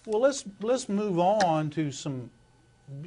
Well, let's move on to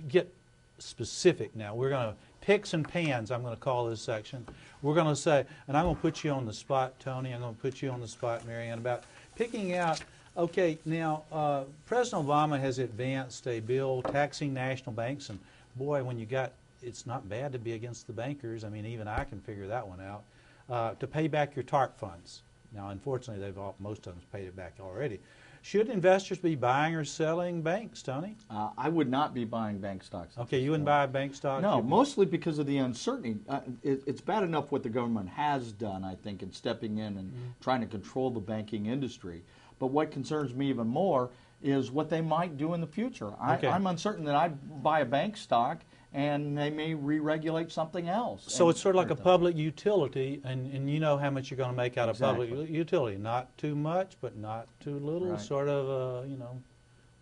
get specific now. We're going to picks and pans, I'm going to call this section. We're going to say, and I'm going to put you on the spot, Tony, I'm going to put you on the spot, Marianne, about picking out, okay, now, President Obama has advanced a bill taxing national banks, and boy, when you got, it's not bad to be against the bankers. I mean, even I can figure that one out, to pay back your TARP funds. Now, unfortunately, most of them paid it back already. Should investors be buying or selling banks, Tony? I would not be buying bank stocks. Okay, you wouldn't buy bank stocks? No, mostly because of the uncertainty. It's bad enough what the government has done, I think, in stepping in and trying to control the banking industry. But what concerns me even more is what they might do in the future. Okay. I'm uncertain that I'd buy a bank stock and they may re-regulate something else. So it's sort of like a public utility, and you know how much you're going to make out of public utility. Not too much, but not too little, right. Sort of, you know,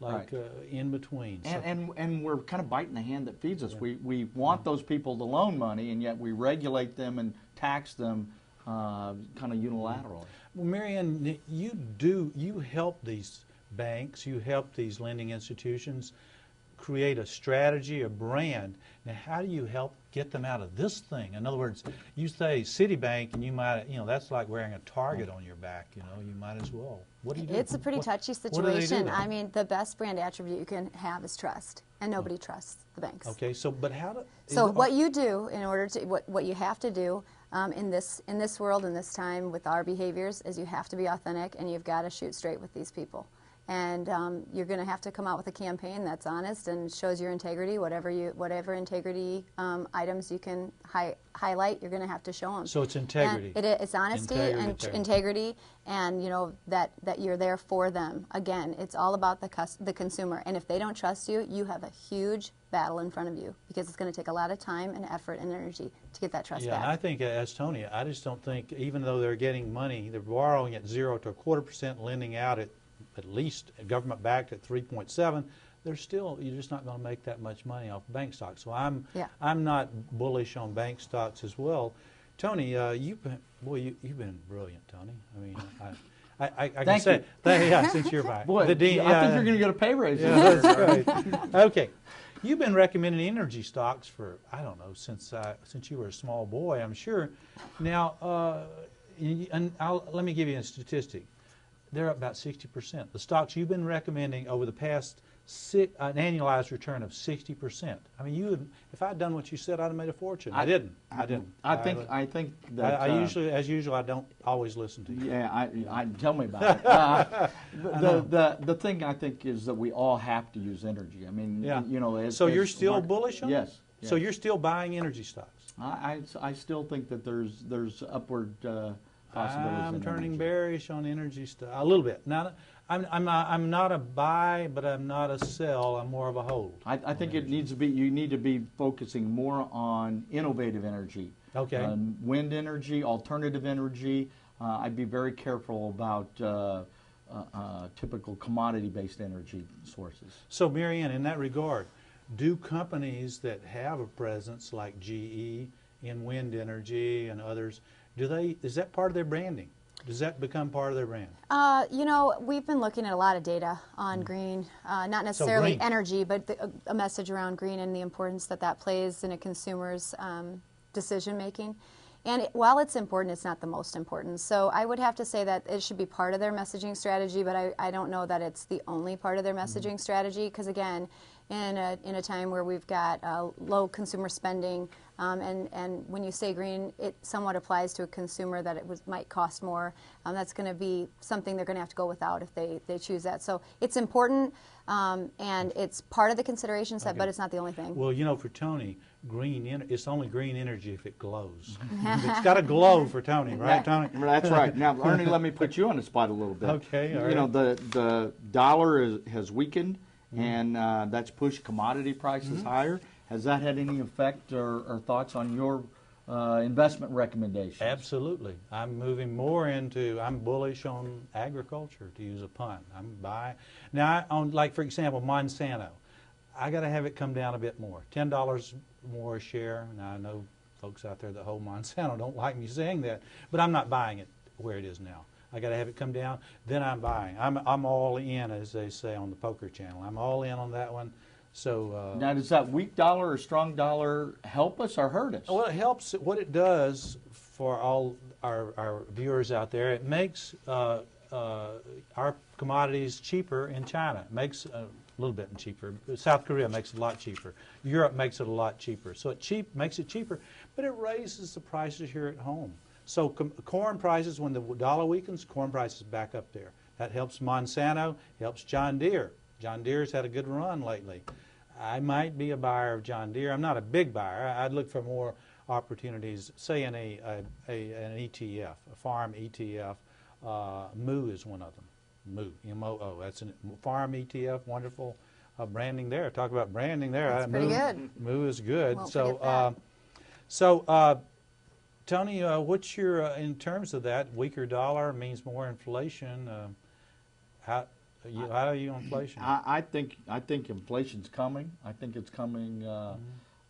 like right. In between. And we're kind of biting the hand that feeds us. Yeah. We want those people to loan money, and yet we regulate them and tax them kind of unilaterally. Well, Marianne, you help these banks, you help these lending institutions create a strategy, a brand. Now, how do you help get them out of this thing? In other words, you say Citibank, and you might, you know, that's like wearing a target on your back. You know, you might as well. What do you do? It's a pretty touchy situation. I mean, the best brand attribute you can have is trust, and nobody trusts the banks. Okay, so but how do? So what you do in order to what you have to do in this world, in this time, with our behaviors, is you have to be authentic, and you've got to shoot straight with these people. And you're going to have to come out with a campaign that's honest and shows your integrity. Whatever integrity items you can highlight, you're going to have to show them. So it's integrity. It's honesty and integrity, and you know that you're there for them. Again, it's all about the consumer. And if they don't trust you, you have a huge battle in front of you, because it's going to take a lot of time and effort and energy to get that trust back. Yeah, and I think, as Tony, I just don't think, even though they're getting money, they're borrowing at 0 to 1/4%, lending out at least government-backed at 3.7, you're just not going to make that much money off bank stocks. So I'm not bullish on bank stocks as well. Tony, you've been brilliant, Tony. I mean, I can say, since you're back. Boy, I think you're going to get a pay raise. Yeah, that's right. Okay. You've been recommending energy stocks for, I don't know, since you were a small boy, I'm sure. Now, let me give you a statistic. They're up about 60%. The stocks you've been recommending over the past an annualized return of 60%. I mean, if I'd done what you said, I'd have made a fortune. I didn't. I think that as usual, I don't always listen to you. Yeah, tell me about it. The thing I think is that we all have to use energy. I mean, you know. So you're still bullish on it? Yes. So you're still buying energy stocks? I still think that there's upward possibilities. I'm turning bearish on energy stuff a little bit. Now, I'm not a buy, but I'm not a sell. I'm more of a hold. I think it needs to be. You need to be focusing more on innovative energy. Okay. Wind energy, alternative energy. I'd be very careful about typical commodity-based energy sources. So, Marianne, in that regard, do companies that have a presence like GE in wind energy and others, is that part of their branding? Does that become part of their brand? You know, we've been looking at a lot of data on green, not necessarily energy, but a message around green and the importance that plays in a consumer's decision making. And while it's important, it's not the most important. So I would have to say that it should be part of their messaging strategy, but I don't know that it's the only part of their messaging strategy, because again, in a time where we've got low consumer spending, and when you say green, it somewhat applies to a consumer that might cost more. That's going to be something they're going to have to go without if they choose that. So it's important, and it's part of the consideration set, but it's not the only thing. Well, you know, for Tony, it's only green energy if it glows. It's got to glow for Tony, right, Tony? That's right. Now, Ernie, let me put you on the spot a little bit. Okay, all right. You know, the dollar has weakened, and that's pushed commodity prices higher. Has that had any effect or thoughts on your investment recommendations? Absolutely. I'm moving more I'm bullish on agriculture, to use a pun. Now, like, for example, Monsanto. I got to have it come down a bit more. $10 more a share. Now, I know folks out there that hold Monsanto don't like me saying that, but I'm not buying it where it is now. I got to have it come down, then I'm buying. I'm all in, as they say on the poker channel. I'm all in on that one. So now, does that weak dollar or strong dollar help us or hurt us? well, it helps. What it does for all our viewers out there, it makes our commodities cheaper in China. It makes a little bit cheaper. South Korea makes it a lot cheaper. Europe makes it a lot cheaper. So it makes it cheaper, but it raises the prices here at home. So corn prices, when the dollar weakens, corn prices back up there. That helps Monsanto, helps John Deere. John Deere's had a good run lately. I might be a buyer of John Deere. I'm not a big buyer. I'd look for more opportunities, say in an ETF, a farm ETF. Moo is one of them. Moo, M-O-O. That's a farm ETF, wonderful branding there. Talk about branding there. That's pretty good. Moo is good. Won't forget that. Tony, what's your, in terms of that, weaker dollar means more inflation. How are you on inflation? I think inflation's coming. I think it's coming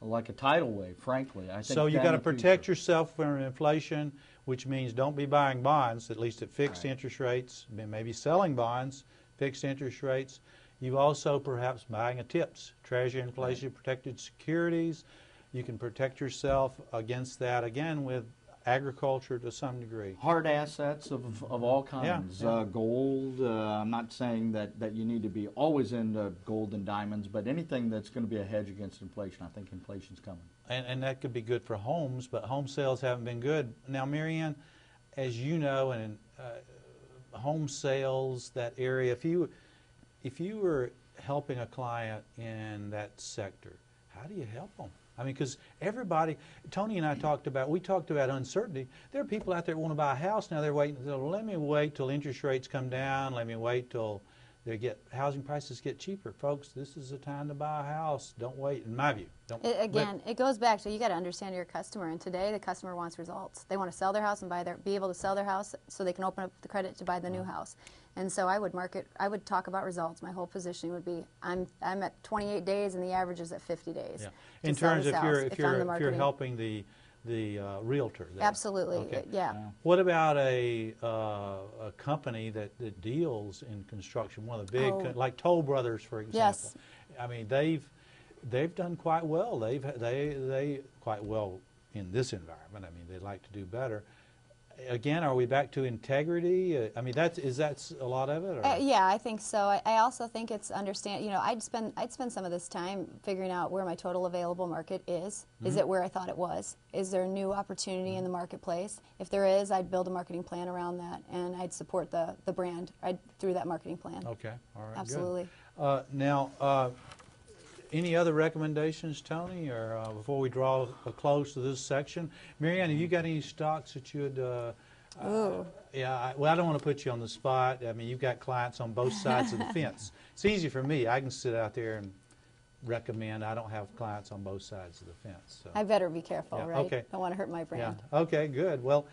like a tidal wave, frankly. I think so you got to protect yourself from inflation, which means don't be buying bonds, at least at fixed interest rates, maybe selling bonds, fixed interest rates. You also perhaps buying a TIPS, Treasury Inflation Protected Securities. You can protect yourself against that, again, with agriculture to some degree. Hard assets of all kinds. Gold, I'm not saying that you need to be always into gold and diamonds, but anything that's going to be a hedge against inflation. I think inflation's coming. And that could be good for homes, but home sales haven't been good. Now, Marianne, as you know, and home sales, that area, if you were helping a client in that sector, how do you help them? I mean, because everybody, Tony and I talked about uncertainty. There are people out there that want to buy a house now. They're waiting. Let me wait till interest rates come down. Let me wait till housing prices get cheaper. Folks, this is the time to buy a house. Don't wait, in my view. It goes back to, you got to understand your customer. And today, the customer wants results. They want to sell their house and be able to sell their house so they can open up the credit to buy the new house. And so I would talk about results. My whole positioning would be, I'm at 28 days and the average is at 50 days. Yeah. In terms of if you're helping the realtor there. Absolutely. Okay. Yeah. What about a company that deals in construction? One of the big, like Toll Brothers, for example. Yes. I mean, they've done quite well. They quite well in this environment. I mean, they'd like to do better. Again, are we back to integrity? I mean, is that a lot of it? Or? Yeah, I think so. I also think it's I'd spend some of this time figuring out where my total available market is. Is it where I thought it was? Is there a new opportunity in the marketplace? If there is, I'd build a marketing plan around that, and I'd support the brand through that marketing plan. Okay, all right, absolutely. Good. Now, any other recommendations, Tony, or before we draw a close to this section? Marianne, have you got any stocks that you would... I don't want to put you on the spot. I mean, you've got clients on both sides of the fence. It's easy for me. I can sit out there and recommend. I don't have clients on both sides of the fence. So. I better be careful, right? Okay. Don't want to hurt my brand. Yeah. Okay, good. Well,